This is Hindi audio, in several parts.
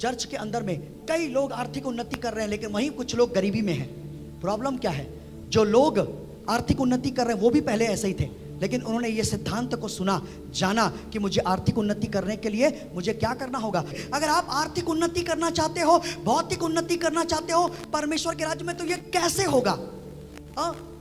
चर्च के अंदर में कई लोग आर्थिक उन्नति कर रहे हैं, लेकिन वहीं कुछ लोग गरीबी में हैं। प्रॉब्लम क्या है? जो लोग आर्थिक उन्नति कर रहे हैं वो भी पहले ऐसे ही थे, लेकिन उन्होंने ये सिद्धांत को सुना, जाना कि मुझे आर्थिक उन्नति करने के लिए मुझे क्या करना होगा। अगर आप आर्थिक उन्नति करना चाहते हो, भौतिक उन्नति करना चाहते हो परमेश्वर के राज्य में, तो ये कैसे होगा?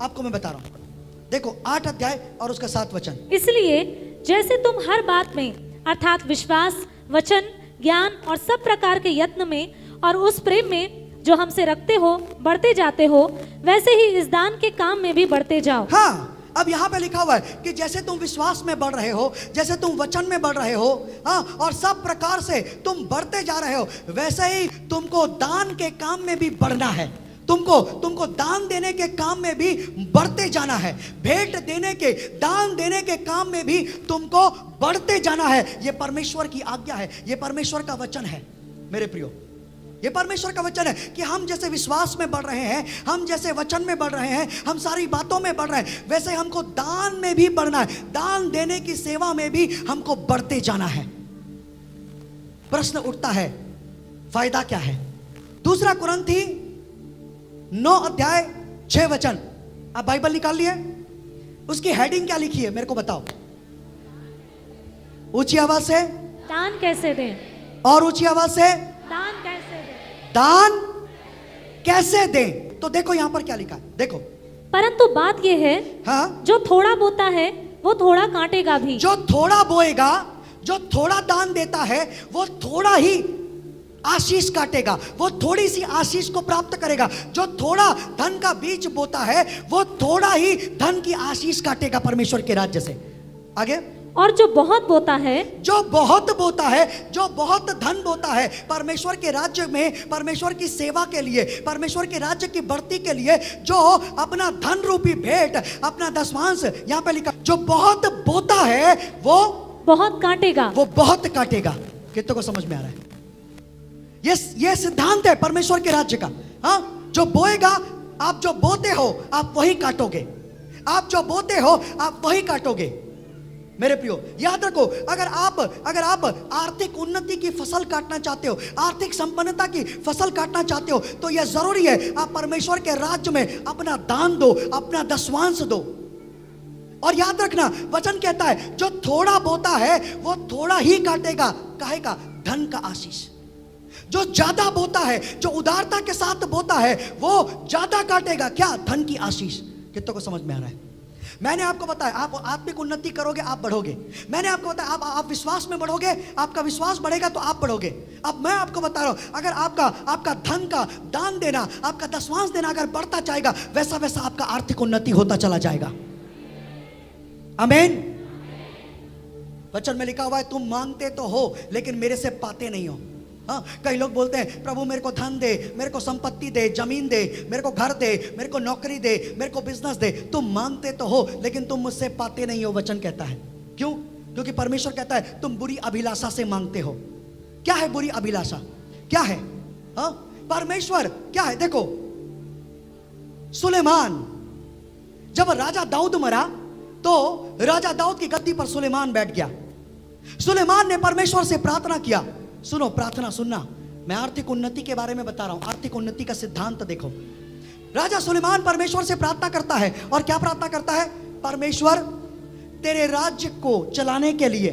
आपको मैं बता रहा हूं। देखो 8 अध्याय और उसका 7 वचन। इसलिए जैसे तुम हर बात में अर्थात विश्वास, वचन, ज्ञान और सब प्रकार के यत्न में और उस प्रेम में जो हमसे रखते हो बढ़ते जाते हो, वैसे ही इस दान के काम में भी बढ़ते जाओ। हाँ, अब यहाँ पे लिखा हुआ है कि जैसे तुम विश्वास में बढ़ रहे हो, जैसे तुम वचन में बढ़ रहे हो, हाँ, और सब प्रकार से तुम बढ़ते जा रहे हो, वैसे ही तुमको दान के काम में भी बढ़ना है। तुमको दान देने के काम में भी बढ़ते जाना है। भेंट देने के, दान देने के काम में भी तुमको बढ़ते जाना है। ये परमेश्वर की आज्ञा है, ये परमेश्वर का वचन है मेरे प्रियो। ये परमेश्वर का वचन है कि हम जैसे विश्वास में बढ़ रहे हैं, हम जैसे वचन में बढ़ रहे हैं, हम सारी बातों में बढ़ रहे हैं, वैसे हमको दान में भी बढ़ना है। दान देने की सेवा में भी हमको बढ़ते जाना है। प्रश्न उठता है, फायदा क्या है? 2 कुरिन्थी 9 अध्याय 6 वचन। आप बाइबल निकाल लिए? उसकी हेडिंग क्या लिखी है मेरे को बताओ। ऊंची आवाज से दान कैसे दें? और ऊंची आवाज से दान कैसे दें? दान कैसे दें? तो देखो यहां पर क्या लिखा है, देखो। परंतु बात यह है, हाँ, जो थोड़ा बोता है वो थोड़ा काटेगा भी। जो थोड़ा बोएगा, जो थोड़ा दान देता है, वो थोड़ा ही आशीष काटेगा, वो थोड़ी सी आशीष को प्राप्त करेगा। जो थोड़ा धन का बीज बोता है, वो थोड़ा ही धन की आशीष काटेगा परमेश्वर के राज्य से। आगे, और जो बहुत बोता है, जो बहुत बोता है, जो बहुत धन बोता है परमेश्वर के राज्य में, परमेश्वर की सेवा के लिए, परमेश्वर के राज्य की बढ़ती के लिए, जो अपना धन रूपी भेंट, अपना दशमांश, यहां पे लिखा, जो बहुत बोता है वो बहुत काटेगा। वो बहुत काटेगा। कितनों को समझ में आ रहा है? ये सिद्धांत है परमेश्वर के राज्य का। हाँ, जो बोएगा, आप जो बोते हो आप वही काटोगे। आप जो बोते हो आप वही काटोगे मेरे प्रियो। याद रखो, अगर आप आर्थिक उन्नति की फसल काटना चाहते हो, आर्थिक संपन्नता की फसल काटना चाहते हो, तो यह जरूरी है आप परमेश्वर के राज्य में अपना दान दो, अपना दशमांश दो। और याद रखना, वचन कहता है जो थोड़ा बोता है वो थोड़ा ही काटेगा। काहे का? धन का आशीष। जो ज्यादा बोता है, जो उदारता के साथ बोता है, वो ज्यादा काटेगा। क्या? धन की आशीष। कितनों को समझ में आ रहा है? मैंने आपको बताया, आप आत्मिक उन्नति करोगे आप बढ़ोगे। मैंने आपको बताया, आप विश्वास में बढ़ोगे, आपका विश्वास बढ़ेगा तो आप बढ़ोगे। अब मैं आपको बता रहा हूं, अगर आपका धन का दान देना, आपका दशमांश देना अगर बढ़ता जाएगा, वैसा वैसा आपका आर्थिक उन्नति होता चला जाएगा। आमीन। वचन में लिखा हुआ है, तुम मांगते तो हो लेकिन मेरे से पाते नहीं हो। हाँ, कई लोग बोलते हैं, प्रभु मेरे को धन दे, मेरे को संपत्ति दे, जमीन दे, मेरे को घर दे, मेरे को नौकरी दे, मेरे को बिजनेस दे। तुम मांगते तो हो लेकिन तुम मुझसे पाते नहीं हो। वचन कहता है। क्यों? क्योंकि परमेश्वर कहता है तुम बुरी अभिलाषा से मांगते हो। क्या है बुरी अभिलाषा? क्या है? हाँ, परमेश्वर क्या है? देखो, सुलेमान, जब राजा दाऊद मरा तो राजा दाऊद की गद्दी पर सुलेमान बैठ गया। सुलेमान ने परमेश्वर से प्रार्थना किया। सुनो, प्रार्थना सुनना, मैं आर्थिक उन्नति के बारे में बता रहा हूं। आर्थिक उन्नति का सिद्धांत देखो। राजा सुलेमान परमेश्वर से प्रार्थना करता है, और क्या प्रार्थना करता है? परमेश्वर, तेरे राज्य को चलाने के लिए,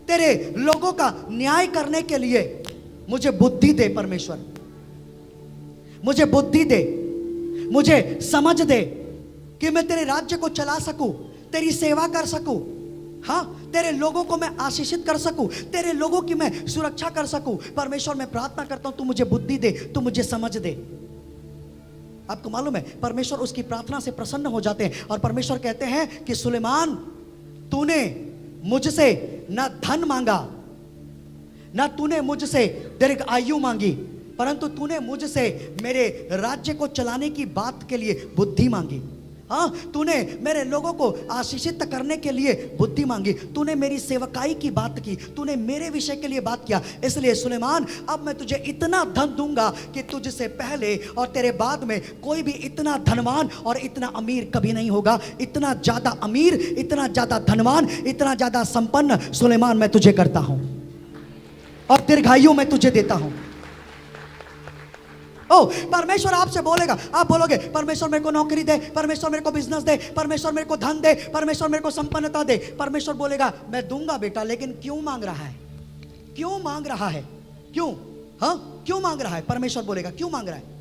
तेरे लोगों का न्याय करने के लिए मुझे बुद्धि दे। परमेश्वर, मुझे बुद्धि दे, मुझे समझ दे कि मैं तेरे राज्य को चला सकूं, तेरी सेवा कर सकूं। हाँ, तेरे लोगों को मैं आशीषित कर सकूं, तेरे लोगों की मैं सुरक्षा कर सकूं। परमेश्वर, मैं प्रार्थना करता हूं, तू मुझे बुद्धि दे, तू मुझे समझ दे। आपको मालूम है, परमेश्वर उसकी प्रार्थना से प्रसन्न हो जाते हैं और परमेश्वर कहते हैं कि सुलेमान, तूने मुझसे न धन मांगा, न तूने मुझसे दीर्घ आयु मांगी, परंतु तूने मुझसे मेरे राज्य को चलाने की बात के लिए बुद्धि मांगी। हाँ, तूने मेरे लोगों को आशीषित करने के लिए बुद्धि मांगी, तूने मेरी सेवकाई की बात की, तूने मेरे विषय के लिए बात किया। इसलिए सुलेमान, अब मैं तुझे इतना धन दूंगा कि तुझसे पहले और तेरे बाद में कोई भी इतना धनवान और इतना अमीर कभी नहीं होगा। इतना ज्यादा अमीर, इतना ज्यादा धनवान, इतना ज्यादा संपन्न सुलेमान मैं तुझे करता हूं। और दीर्घायु मैं तुझे देता हूं। ओ, परमेश्वर आपसे बोलेगा, आप बोलोगे परमेश्वर मेरे को नौकरी दे, परमेश्वर मेरे को बिजनेस दे, परमेश्वर मेरे को धन दे, परमेश्वर मेरे को संपन्नता दे। परमेश्वर बोलेगा मैं दूंगा बेटा, लेकिन क्यों मांग रहा है? क्यों मांग रहा है? क्यों? हाँ, क्यों मांग रहा है? परमेश्वर बोलेगा क्यों मांग रहा है?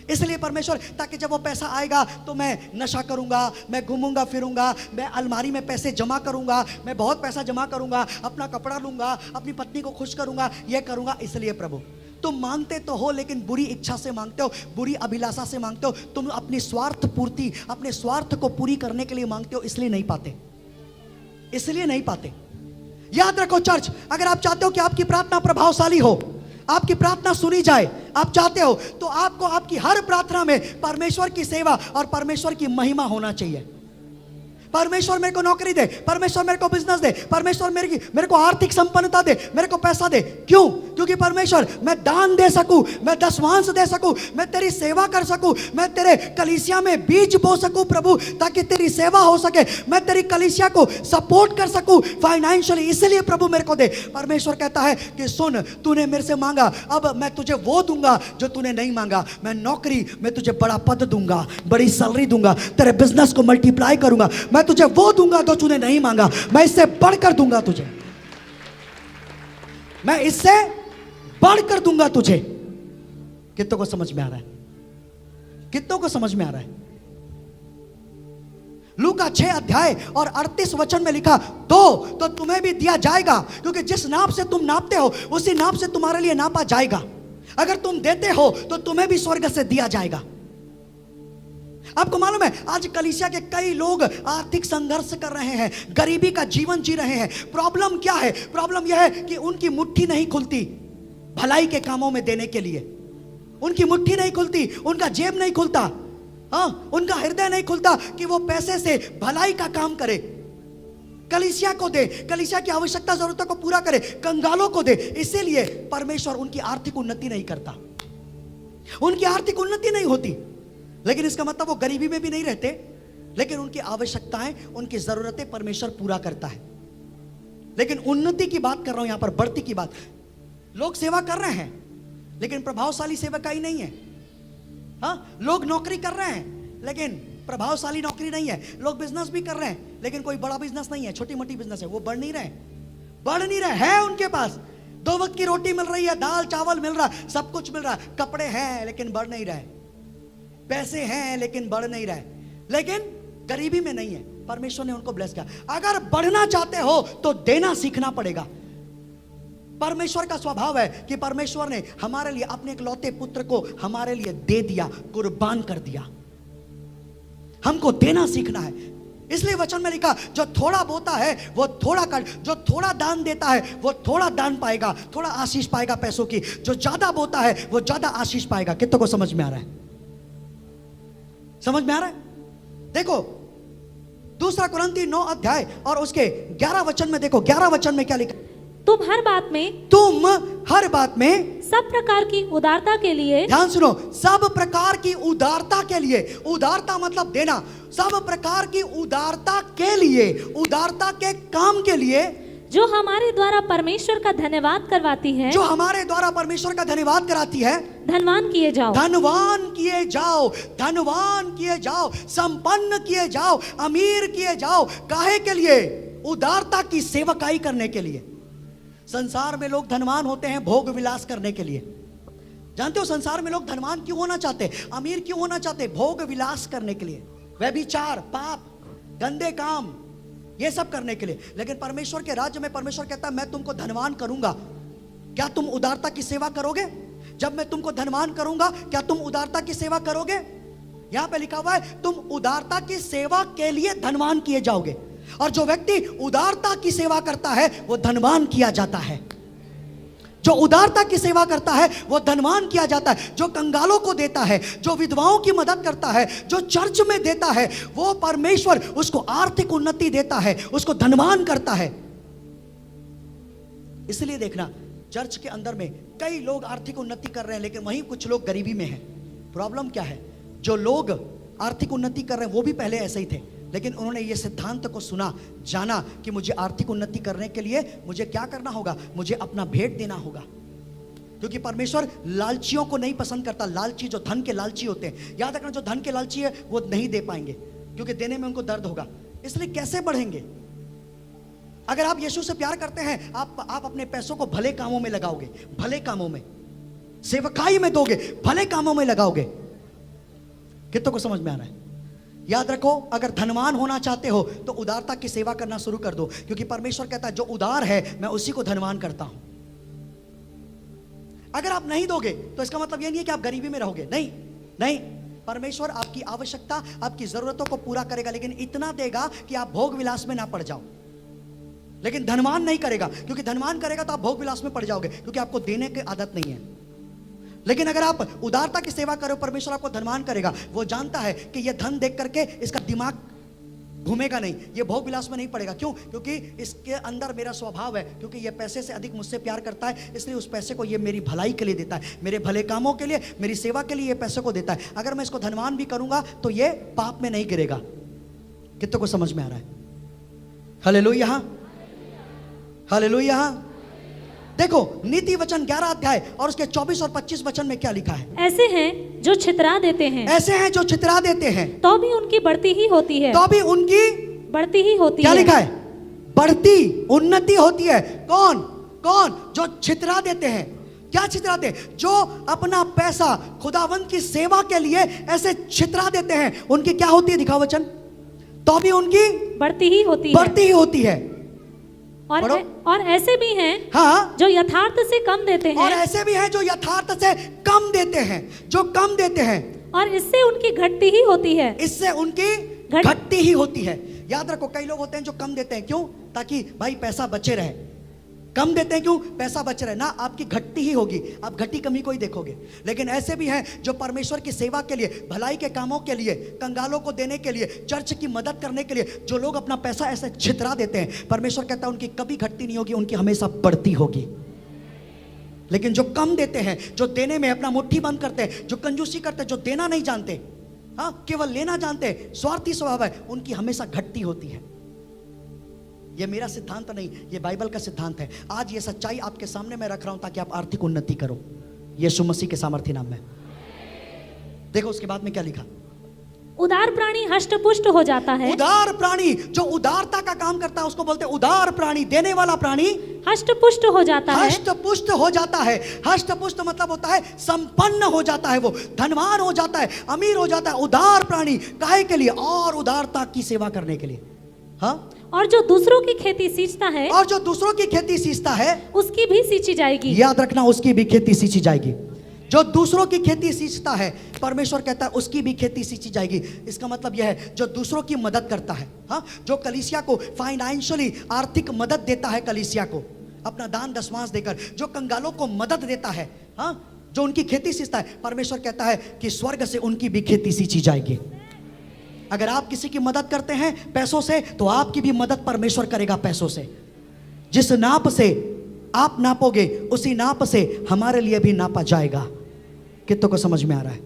इसलिए परमेश्वर, ताकि जब वो पैसा आएगा तो मैं नशा करूंगा, मैं घूमूंगा फिरूंगा, मैं अलमारी में पैसे जमा करूंगा, मैं बहुत पैसा जमा करूंगा, अपना कपड़ा लूंगा, अपनी पत्नी को खुश करूंगा, ये करूंगा। इसलिए प्रभु, तुम मांगते तो हो लेकिन बुरी इच्छा से मांगते हो, बुरी अभिलाषा से मांगते हो। तुम अपनी स्वार्थ पूर्ति, अपने स्वार्थ को पूरी करने के लिए मांगते हो, इसलिए नहीं पाते, इसलिए नहीं पाते। याद रखो चर्च, अगर आप चाहते हो कि आपकी प्रार्थना प्रभावशाली हो, आपकी प्रार्थना सुनी जाए, आप चाहते हो, तो आपको आपकी हर प्रार्थना में परमेश्वर की सेवा और परमेश्वर की महिमा होना चाहिए। परमेश्वर मेरे को नौकरी दे, परमेश्वर मेरे को बिजनेस दे, परमेश्वर मेरे को आर्थिक संपन्नता दे, मेरे को पैसा दे। क्यों? क्योंकि परमेश्वर, मैं दान दे सकूं, मैं दशमांश दे सकूं, मैं तेरी सेवा कर सकूं, मैं तेरे कलीसिया में बीज बो सकूं प्रभु, ताकि तेरी सेवा हो सके, मैं तेरी कलीसिया को सपोर्ट कर सकूं फाइनेंशियली। इसलिए प्रभु मेरे को दे। परमेश्वर कहता है कि सुन, तूने मेरे से मांगा, अब मैं तुझे वो दूंगा जो तूने नहीं मांगा। मैं नौकरी, मैं तुझे बड़ा पद दूंगा, बड़ी सैलरी दूंगा, तेरे बिजनेस को मल्टीप्लाई करूंगा, मैं तुझे वो दूंगा जो तूने नहीं मांगा, मैं इससे बढ़कर दूंगा तुझे, मैं इससे बढ़कर दूंगा तुझे। कितनों को समझ में आ रहा है? कितनों को समझ में आ रहा है? लूका 6 अध्याय और 38 वचन में लिखा, दो तो तुम्हें भी दिया जाएगा, क्योंकि जिस नाप से तुम नापते हो उसी नाप से तुम्हारे लिए नापा जाएगा। अगर तुम देते हो तो तुम्हें भी स्वर्ग से दिया जाएगा। आपको मालूम है, आज कलीसिया के कई लोग आर्थिक संघर्ष कर रहे हैं, गरीबी का जीवन जी रहे हैं। प्रॉब्लम क्या है? प्रॉब्लम यह है कि उनकी मुट्ठी नहीं खुलती भलाई के कामों में देने के लिए। उनकी मुट्ठी नहीं खुलती, उनका जेब नहीं खुलता, हाँ, उनका हृदय नहीं खुलता कि वो पैसे से भलाई का काम करे, कलीसिया को दे, कलीसिया की आवश्यकता जरूरतों को पूरा करे, कंगालों को दे। इसीलिए परमेश्वर उनकी आर्थिक उन्नति नहीं करता, उनकी आर्थिक उन्नति नहीं होती। लेकिन इसका मतलब वो गरीबी में भी नहीं रहते, लेकिन उनकी आवश्यकताएं, उनकी जरूरतें परमेश्वर पूरा करता है। लेकिन उन्नति की बात कर रहा हूं यहां पर, बढ़ती की बात। लोग सेवा कर रहे हैं लेकिन प्रभावशाली सेवकाई नहीं है। हाँ, लोग नौकरी कर रहे हैं लेकिन प्रभावशाली नौकरी नहीं है। लोग बिजनेस भी कर रहे हैं लेकिन कोई बड़ा बिजनेस नहीं है, छोटी मोटी बिजनेस है, वो बढ़ नहीं रहे, बढ़ नहीं रहे हैं। उनके पास 2 वक्त की रोटी मिल रही है, दाल चावल मिल रहा, सब कुछ मिल रहा, कपड़े हैं लेकिन बढ़ नहीं रहे, पैसे हैं लेकिन बढ़ नहीं रहे, लेकिन गरीबी में नहीं है। परमेश्वर ने उनको ब्लेस किया। अगर बढ़ना चाहते हो तो देना सीखना पड़ेगा। परमेश्वर का स्वभाव है कि परमेश्वर ने हमारे लिए अपने इकलौते पुत्र को हमारे लिए दे दिया, कुर्बान कर दिया। हमको देना सीखना है। इसलिए वचन में लिखा, जो थोड़ा बोता है वो थोड़ा कर, जो थोड़ा दान देता है वो थोड़ा दान पाएगा, थोड़ा आशीष पाएगा पैसों की। जो ज्यादा बोता है वो ज्यादा आशीष पाएगा। कितनों को समझ में आ रहा है? समझ में आ रहा है? देखो 2 कुरिन्थी 9 अध्याय और उसके 11 वचन में देखो, 11 वचन में क्या लिखा? तुम हर बात में, तुम हर बात में सब प्रकार की उदारता के लिए, ध्यान सुनो, सब प्रकार की उदारता के लिए। उदारता मतलब देना। सब प्रकार की उदारता के लिए, उदारता के काम के लिए, जो हमारे द्वारा परमेश्वर का धन्यवाद करवाती है, जो हमारे द्वारा परमेश्वर का धन्यवाद कराती है। धनवान किए जाओ, धनवान किए जाओ, धनवान किए जाओ, संपन्न किए जाओ, अमीर किए जाओ। काहे के लिए? उदारता की सेवकाई करने के लिए। संसार में लोग धनवान होते हैं भोग विलास करने के लिए। जानते हो संसार में लोग धनवान क्यों होना चाहते, अमीर क्यों होना चाहते? भोग विलास करने के लिए, व्यभिचार, पाप, गंदे काम, ये सब करने के लिए। लेकिन परमेश्वर के राज्य में परमेश्वर कहता है मैं तुमको धनवान करूंगा। क्या तुम उदारता की सेवा करोगे? जब मैं तुमको धनवान करूंगा क्या तुम उदारता की सेवा करोगे? यहां पे लिखा हुआ है तुम उदारता की सेवा के लिए धनवान किए जाओगे। और जो व्यक्ति उदारता की सेवा करता है वो धनवान किया जाता है। जो उदारता की सेवा करता है वो धनवान किया जाता है। जो कंगालों को देता है, जो विधवाओं की मदद करता है, जो चर्च में देता है, वो परमेश्वर उसको आर्थिक उन्नति देता है, उसको धनवान करता है। इसलिए देखना चर्च के अंदर में कई लोग आर्थिक उन्नति कर रहे हैं लेकिन वहीं कुछ लोग गरीबी में हैं। प्रॉब्लम क्या है? जो लोग आर्थिक उन्नति कर रहे हैं वो भी पहले ऐसे ही थे, लेकिन उन्होंने ये सिद्धांत को सुना, जाना कि मुझे आर्थिक उन्नति करने के लिए मुझे क्या करना होगा, मुझे अपना भेंट देना होगा। क्योंकि परमेश्वर लालचियों को नहीं पसंद करता। लालची, जो धन के लालची होते हैं, याद रखना, जो धन के लालची है वो नहीं दे पाएंगे, क्योंकि देने में उनको दर्द होगा। इसलिए कैसे बढ़ेंगे? अगर आप यीशु से प्यार करते हैं, आप अपने पैसों को भले कामों में लगाओगे, भले कामों में, सेवकाई में दोगे, भले कामों में लगाओगे। कितनों को समझ में आ रहा है? याद रखो, अगर धनवान होना चाहते हो तो उदारता की सेवा करना शुरू कर दो, क्योंकि परमेश्वर कहता है जो उदार है मैं उसी को धनवान करता हूं। अगर आप नहीं दोगे तो इसका मतलब यह नहीं है कि आप गरीबी में रहोगे, नहीं नहीं। परमेश्वर आपकी आवश्यकता, आपकी जरूरतों को पूरा करेगा, लेकिन इतना देगा कि आप भोग विलास में ना पड़ जाओ। लेकिन धनवान नहीं करेगा, क्योंकि धनवान करेगा तो आप भोग विलास में पड़ जाओगे, क्योंकि आपको देने की आदत नहीं है। लेकिन अगर आप उदारता की सेवा करो, परमेश्वर आपको धनवान करेगा। वो जानता है कि यह धन देख करके इसका दिमाग घूमेगा नहीं, ये भोग विलास में नहीं पड़ेगा। क्यों? क्योंकि इसके अंदर मेरा स्वभाव है, क्योंकि ये पैसे से अधिक मुझसे प्यार करता है, इसलिए उस पैसे को ये मेरी भलाई के लिए देता है, मेरे भले कामों के लिए, मेरी सेवा के लिए ये पैसे को देता है। अगर मैं इसको धनवान भी करूंगा तो ये पाप में नहीं गिरेगा। कितनों को समझ में आ रहा है? Hallelujah, hallelujah. देखो नीति वचन 11 अध्याय और उसके 24 और 25 वचन में क्या लिखा है? ऐसे हैं जो छितरा देते हैं, ऐसे हैं जो छितरा देते हैं, तो भी उनकी बढ़ती ही होती है, तो भी उनकी बढ़ती ही होती क्या है। लिखा है? बढ़ती, उन्नति होती है। कौन? कौन? जो छितरा देते हैं। क्या छितराते? जो अपना पैसा खुदावंत की सेवा के लिए ऐसे छितरा देते हैं, उनकी क्या होती है? दिखाओ वचन। तो भी उनकी बढ़ती ही होती है, बढ़ती ही होती है। और ऐसे भी हैं हाँ, जो यथार्थ से कम देते और हैं, ऐसे भी हैं जो यथार्थ से कम देते हैं, जो कम देते हैं, और इससे उनकी घटती ही होती है, इससे उनकी घटती ही होती है। याद रखो, कई लोग होते हैं जो कम देते हैं, क्यों? ताकि भाई पैसा बचे रहे। कम देते हैं क्यों? पैसा बच रहे ना, आपकी घटती ही होगी, आप घटी कमी को ही देखोगे। लेकिन ऐसे भी हैं जो परमेश्वर की सेवा के लिए, भलाई के कामों के लिए, कंगालों को देने के लिए, चर्च की मदद करने के लिए, जो लोग अपना पैसा ऐसे छितरा देते हैं, परमेश्वर कहता है उनकी कभी घटती नहीं होगी, उनकी हमेशा बढ़ती होगी। लेकिन जो कम देते हैं, जो देने में अपना मुट्ठी बंद करते हैं, जो कंजूसी करते हैं, जो देना नहीं जानते, हाँ केवल लेना जानते हैं, स्वार्थी स्वभाव है, उनकी हमेशा घटती होती है। ये मेरा सिद्धांत नहीं, ये बाइबल का सिद्धांत है। आज ये सच्चाई आपके सामने मैं रख रहा हूं ताकि आप आर्थिक उन्नति करो, यीशु मसीह के सामर्थ्य नाम में। देखो उसके बाद में क्या लिखा? उदार प्राणी हष्ट-पुष्ट हो जाता है। उदार प्राणी, जो उदारता का काम करता है उसको बोलते हैं उदार प्राणी। देने वाला प्राणी हष्ट-पुष्ट हो जाता है। हष्ट-पुष्ट हो जाता है। हष्ट-पुष्ट मतलब होता है संपन्न हो जाता है, वो धनवान हो जाता है, अमीर हो जाता है। उदार प्राणी काहे के लिए? और उदारता की सेवा करने के लिए। हाँ, और जो दूसरों की खेती सींचता है, और जो दूसरों की खेती सींचता है, उसकी भी सींची जाएगी। याद रखना, उसकी भी खेती सींची जाएगी। जो दूसरों की खेती सींचता है, परमेश्वर कहता है उसकी भी खेती सींची जाएगी। इसका मतलब यह है जो दूसरों की मदद करता है, हाँ, जो कलीसिया को फाइनेंशियली आर्थिक मदद देता है, कलीसिया को अपना दान दशमांश देकर, जो कंगालों को मदद देता है, हाँ, जो उनकी खेती सींचता है, परमेश्वर कहता है कि स्वर्ग से उनकी भी खेती सींची जाएगी। अगर आप किसी की मदद करते हैं पैसों से, तो आपकी भी मदद परमेश्वर करेगा पैसों से। जिस नाप से आप नापोगे, उसी नाप से हमारे लिए भी नापा जाएगा। कितनों को समझ में आ रहा है?